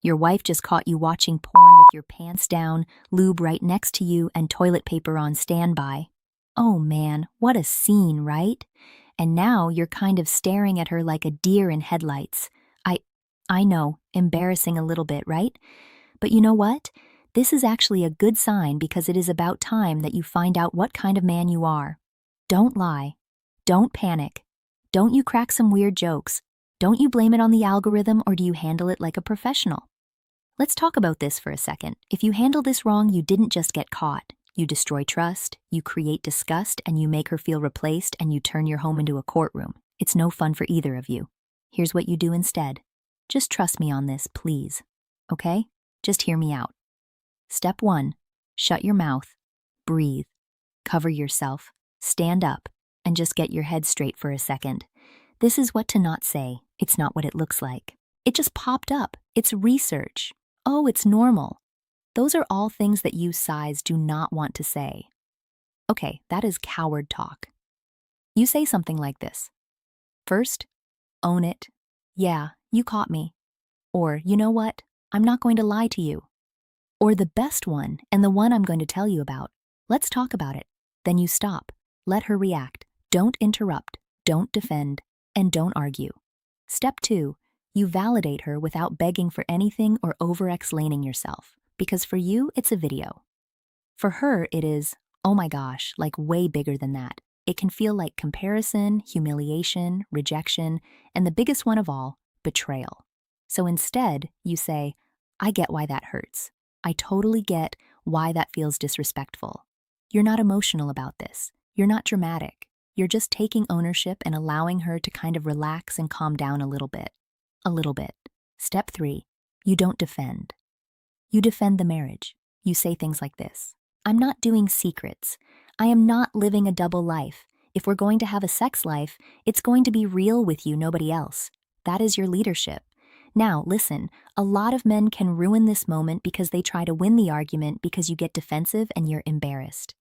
Your wife just caught you watching porn with your pants down, lube right next to you, and toilet paper on standby. Oh man, what a scene, right? And now you're kind of staring at her like a deer in headlights. I know, embarrassing a little bit, right? But you know what? This is actually a good sign because it is about time that you find out what kind of man you are. Don't lie. Don't panic. Don't you crack some weird jokes. Don't you blame it on the algorithm, or do you handle it like a professional? Let's talk about this for a second. If you handle this wrong, you didn't just get caught. You destroy trust, you create disgust, and you make her feel replaced, and you turn your home into a courtroom. It's no fun for either of you. Here's what you do instead. Just trust me on this, please. Okay? Just hear me out. Step 1. Shut your mouth. Breathe. Cover yourself. Stand up. And just get your head straight for a second. This is what to not say. It's not what it looks like. It just popped up. It's research. Oh, it's normal. Those are all things that you size do not want to say. Okay, that is coward talk. You say something like this. First, own it. Yeah, you caught me. Or, you know what? I'm not going to lie to you. Or the best one, and the one I'm going to tell you about. Let's talk about it. Then you stop. Let her react. Don't interrupt. Don't defend. And don't argue. Step 2. You validate her without begging for anything or over-explaining yourself. Because for you, it's a video. For her, it is, oh my gosh, like way bigger than that. It can feel like comparison, humiliation, rejection, and the biggest one of all, betrayal. So instead, you say, I get why that hurts. I totally get why that feels disrespectful. You're not emotional about this. You're not dramatic. You're just taking ownership and allowing her to kind of relax and calm down a little bit. A little bit. Step 3. You don't defend. You defend the marriage. You say things like this. I'm not doing secrets. I am not living a double life. If we're going to have a sex life, it's going to be real with you, nobody else. That is your leadership. Now, listen, a lot of men can ruin this moment because they try to win the argument because you get defensive and you're embarrassed.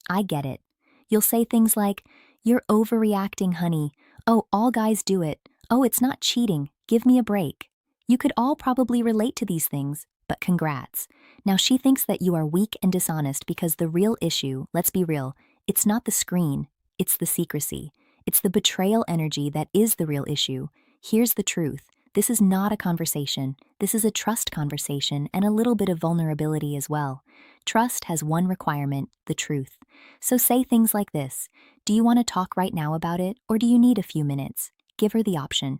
I get it. You'll say things like, you're overreacting, honey. Oh, all guys do it. Oh, it's not cheating. Give me a break. You could all probably relate to these things, but congrats. Now she thinks that you are weak and dishonest because the real issue, let's be real, it's not the screen, it's the secrecy. It's the betrayal energy that is the real issue. Here's the truth. This is not a conversation. This is a trust conversation and a little bit of vulnerability as well. Trust has one requirement, the truth. So say things like this. Do you want to talk right now about it, or do you need a few minutes? Give her the option.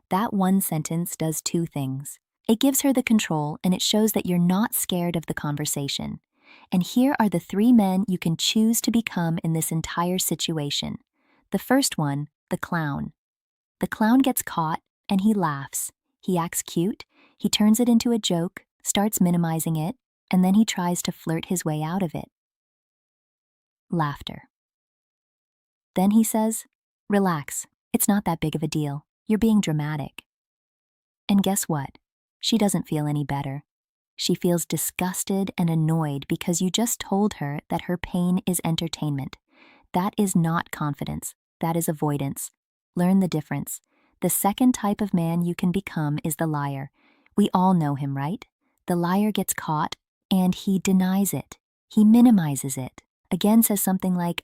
That one sentence does 2 things. It gives her the control, and it shows that you're not scared of the conversation. And here are the 3 men you can choose to become in this entire situation. The first one, the clown. The clown gets caught, and he laughs. He acts cute, he turns it into a joke, starts minimizing it, and then he tries to flirt his way out of it. Laughter. Then he says, relax, it's not that big of a deal. You're being dramatic. And guess what? She doesn't feel any better. She feels disgusted and annoyed because you just told her that her pain is entertainment. That is not confidence. That is avoidance. Learn the difference. The second type of man you can become is the liar. We all know him, right? The liar gets caught and he denies it. He minimizes it. Again says something like,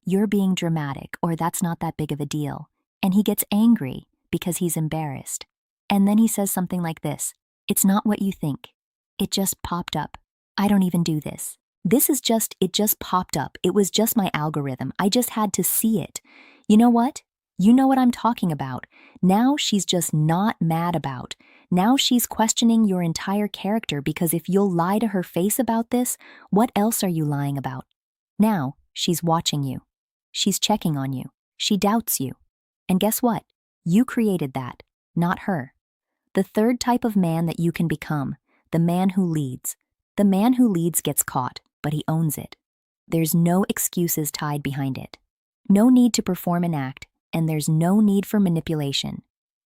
you're being dramatic, or that's not that big of a deal. And he gets angry because he's embarrassed. And then he says something like this, it's not what you think. It just popped up. I don't even do this. It just popped up. It was just my algorithm. I just had to see it. You know what? You know what I'm talking about. Now she's just not mad about. Now she's questioning your entire character because if you'll lie to her face about this, what else are you lying about? Now she's watching you. She's checking on you. She doubts you. And guess what? You created that, not her. The third type of man that you can become, the man who leads. The man who leads gets caught, but he owns it. There's no excuses tied behind it. No need to perform an act, and there's no need for manipulation.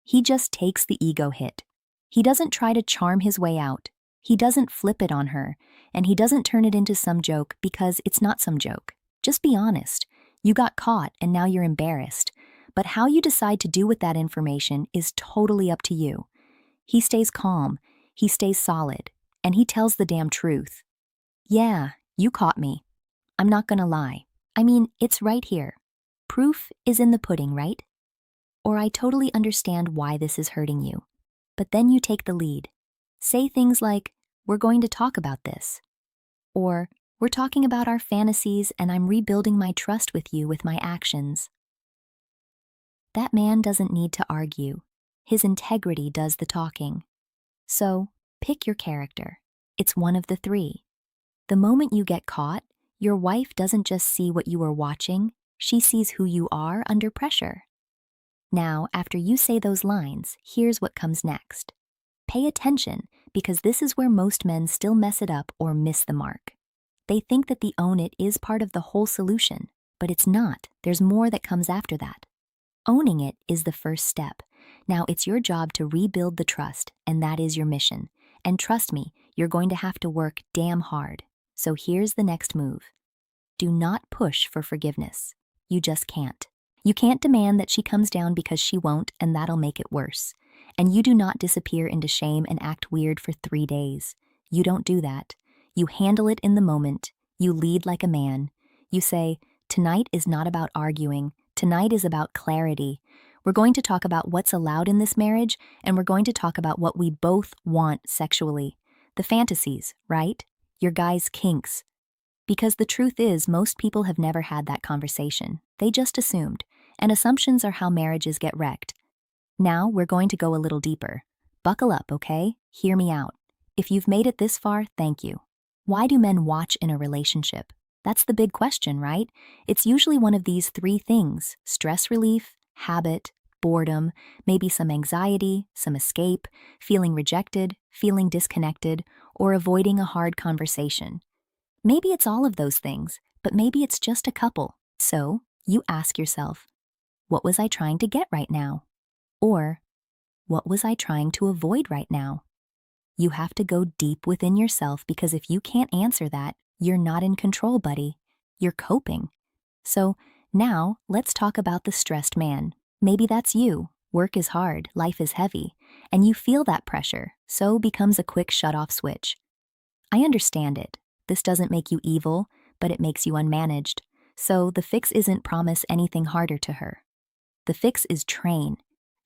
He just takes the ego hit. He doesn't try to charm his way out. He doesn't flip it on her, and he doesn't turn it into some joke because it's not some joke. Just be honest. You got caught and now you're embarrassed. But how you decide to do with that information is totally up to you. He stays calm. He stays solid, and he tells the damn truth. Yeah, you caught me. I'm not gonna lie. I mean, it's right here. Proof is in the pudding, right? Or I totally understand why this is hurting you. But then you take the lead. Say things like, we're going to talk about this. Or, we're talking about our fantasies and I'm rebuilding my trust with you with my actions. That man doesn't need to argue. His integrity does the talking. So, pick your character. It's one of the three. The moment you get caught, your wife doesn't just see what you are watching, she sees who you are under pressure. Now, after you say those lines, here's what comes next. Pay attention, because this is where most men still mess it up or miss the mark. They think that the own it is part of the whole solution, but it's not. There's more that comes after that. Owning it is the first step. Now it's your job to rebuild the trust, and that is your mission. And trust me, you're going to have to work damn hard. So here's the next move. Do not push for forgiveness. You just can't. You can't demand that she comes down because she won't, and that'll make it worse. And you do not disappear into shame and act weird for 3 days. You don't do that. You handle it in the moment. You lead like a man. You say, tonight is not about arguing. Tonight is about clarity. We're going to talk about what's allowed in this marriage, and we're going to talk about what we both want sexually. The fantasies, right? Your guys' kinks. Because the truth is, most people have never had that conversation. They just assumed. And assumptions are how marriages get wrecked. Now we're going to go a little deeper. Buckle up, okay? Hear me out. If you've made it this far, thank you. Why do men watch in a relationship? That's the big question, right? It's usually one of these 3 things: stress relief, habit, boredom, maybe some anxiety, some escape, feeling rejected, feeling disconnected, or avoiding a hard conversation. Maybe it's all of those things, but maybe it's just a couple. So, you ask yourself, what was I trying to get right now? Or, what was I trying to avoid right now? You have to go deep within yourself, because if you can't answer that, you're not in control, buddy. You're coping. So, now let's talk about the stressed man. Maybe that's you. Work is hard, life is heavy, and you feel that pressure, so becomes a quick shut-off switch. I understand it. This doesn't make you evil, but it makes you unmanaged. So the fix isn't promise anything harder to her. The fix is train.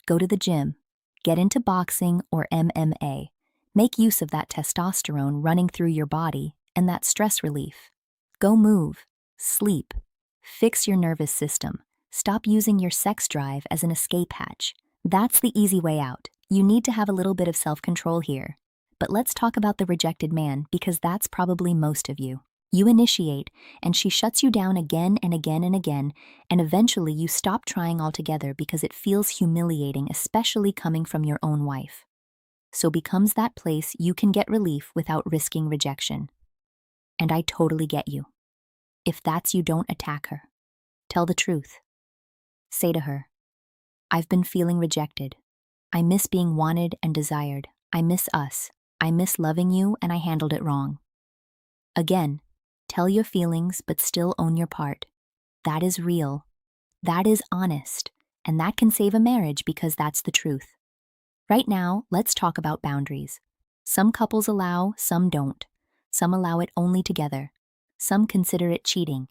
Go to the gym. Get into boxing or MMA. Make use of that testosterone running through your body and that stress relief. Go move. Sleep. Fix your nervous system. Stop using your sex drive as an escape hatch. That's the easy way out. You need to have a little bit of self-control here. But let's talk about the rejected man, because that's probably most of you. You initiate, and she shuts you down again and again and again, and eventually you stop trying altogether because it feels humiliating, especially coming from your own wife. So becomes that place you can get relief without risking rejection. And I totally get you. If that's you, don't attack her. Tell the truth. Say to her, I've been feeling rejected. I miss being wanted and desired. I miss us. I miss loving you, and I handled it wrong. Again, tell your feelings, but still own your part. That is real. That is honest. And that can save a marriage, because that's the truth. Right now, let's talk about boundaries. Some couples allow, some don't. Some allow it only together. Some consider it cheating.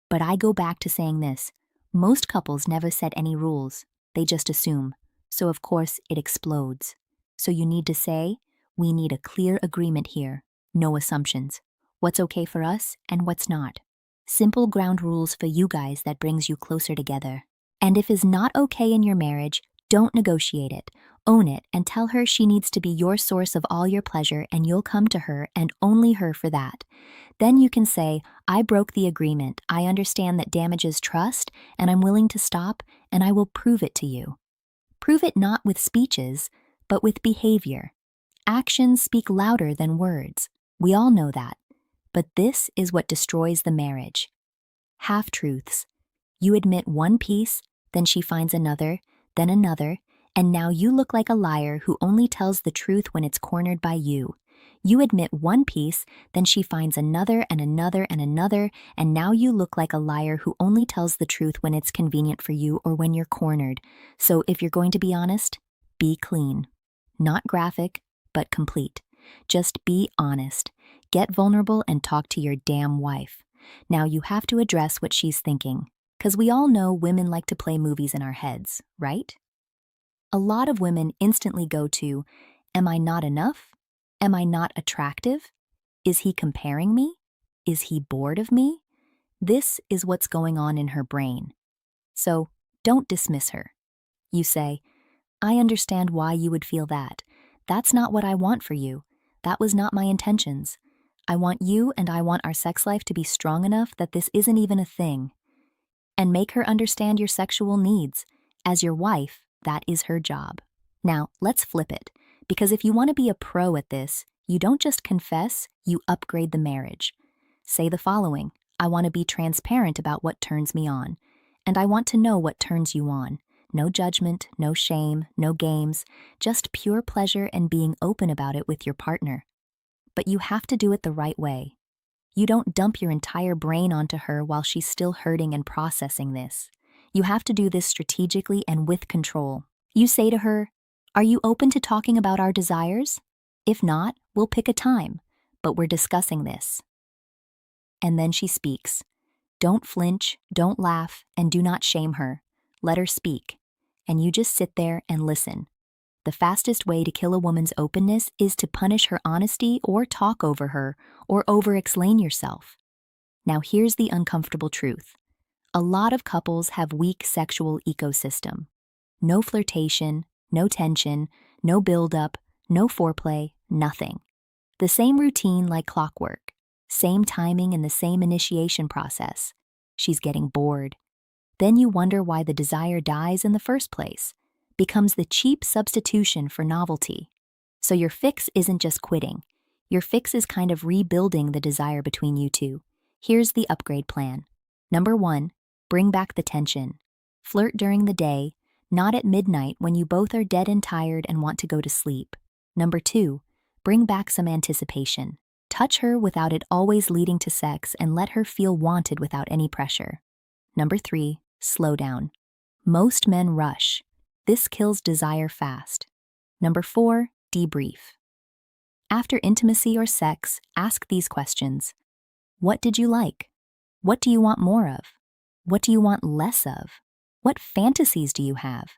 But I go back to saying this. Most couples never set any rules. They just assume. So of course, it explodes. So you need to say, we need a clear agreement here. No assumptions. What's okay for us and what's not. Simple ground rules for you guys that brings you closer together. And if is not okay in your marriage, don't negotiate it. Own it and tell her she needs to be your source of all your pleasure, and you'll come to her and only her for that. Then you can say, I broke the agreement. I understand that damages trust, and I'm willing to stop, and I will prove it to you. Prove it not with speeches, but with behavior. Actions speak louder than words. We all know that. But this is what destroys the marriage. Half-truths. You admit one piece, then she finds another, then another, and now you look like a liar who only tells the truth when it's cornered by you. You admit one piece, then she finds another and another and another, and now you look like a liar who only tells the truth when it's convenient for you or when you're cornered. So if you're going to be honest, be clean. Not graphic, but complete. Just be honest. Get vulnerable and talk to your damn wife. Now you have to address what she's thinking, because we all know women like to play movies in our heads, right? A lot of women instantly go to, am I not enough? Am I not attractive? Is he comparing me? Is he bored of me? This is what's going on in her brain. So don't dismiss her. You say, I understand why you would feel that. That's not what I want for you. That was not my intentions. I want you and I want our sex life to be strong enough that this isn't even a thing. And make her understand your sexual needs. As your wife, that is her job. Now, let's flip it. Because if you want to be a pro at this, you don't just confess, you upgrade the marriage. Say the following: I want to be transparent about what turns me on. And I want to know what turns you on. No judgment, no shame, no games, just pure pleasure and being open about it with your partner. But you have to do it the right way. You don't dump your entire brain onto her while she's still hurting and processing this. You have to do this strategically and with control. You say to her, are you open to talking about our desires? If not, we'll pick a time, but we're discussing this. And then she speaks. Don't flinch, don't laugh, and do not shame her. Let her speak. And you just sit there and listen. The fastest way to kill a woman's openness is to punish her honesty or talk over her or over-explain yourself. Now here's the uncomfortable truth. A lot of couples have weak sexual ecosystem. No flirtation, no tension, no build-up, no foreplay, nothing. The same routine like clockwork. Same timing and the same initiation process. She's getting bored. Then you wonder why the desire dies in the first place. Becomes the cheap substitution for novelty. So your fix isn't just quitting. Your fix is kind of rebuilding the desire between you two. Here's the upgrade plan. Number 1, bring back the tension. Flirt during the day, not at midnight when you both are dead and tired and want to go to sleep. Number 2, bring back some anticipation. Touch her without it always leading to sex and let her feel wanted without any pressure. Number 3, slow down. Most men rush. This kills desire fast. Number 4, debrief. After intimacy or sex, ask these questions. What did you like? What do you want more of? What do you want less of? What fantasies do you have?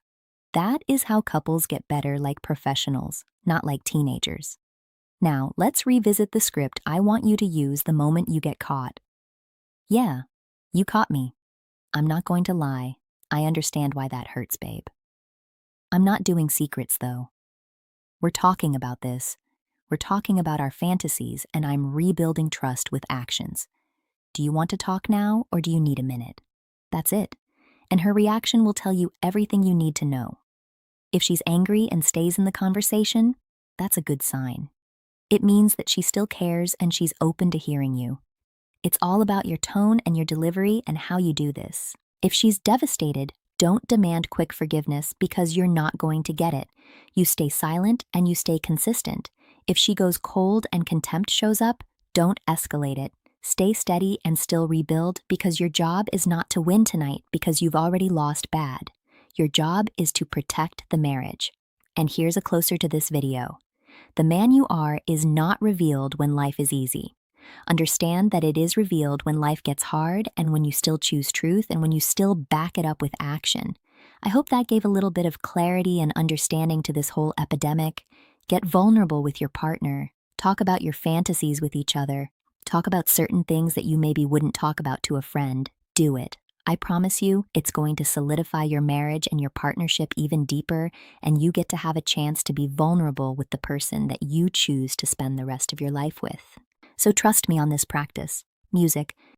That is how couples get better like professionals, not like teenagers. Now, let's revisit the script I want you to use the moment you get caught. Yeah, you caught me. I'm not going to lie. I understand why that hurts, babe. I'm not doing secrets, though. We're talking about this. We're talking about our fantasies, and I'm rebuilding trust with actions. Do you want to talk now, or do you need a minute? That's it. And her reaction will tell you everything you need to know. If she's angry and stays in the conversation, that's a good sign. It means that she still cares and she's open to hearing you. It's all about your tone and your delivery and how you do this. If she's devastated, don't demand quick forgiveness because you're not going to get it. You stay silent and you stay consistent. If she goes cold and contempt shows up, don't escalate it. Stay steady and still rebuild because your job is not to win tonight because you've already lost bad. Your job is to protect the marriage. And here's a closer to this video. The man you are is not revealed when life is easy. Understand that it is revealed when life gets hard and when you still choose truth and when you still back it up with action. I hope that gave a little bit of clarity and understanding to this whole epidemic. Get vulnerable with your partner. Talk about your fantasies with each other. Talk about certain things that you maybe wouldn't talk about to a friend. Do it. I promise you, it's going to solidify your marriage and your partnership even deeper, and you get to have a chance to be vulnerable with the person that you choose to spend the rest of your life with. So trust me on this practice. Music.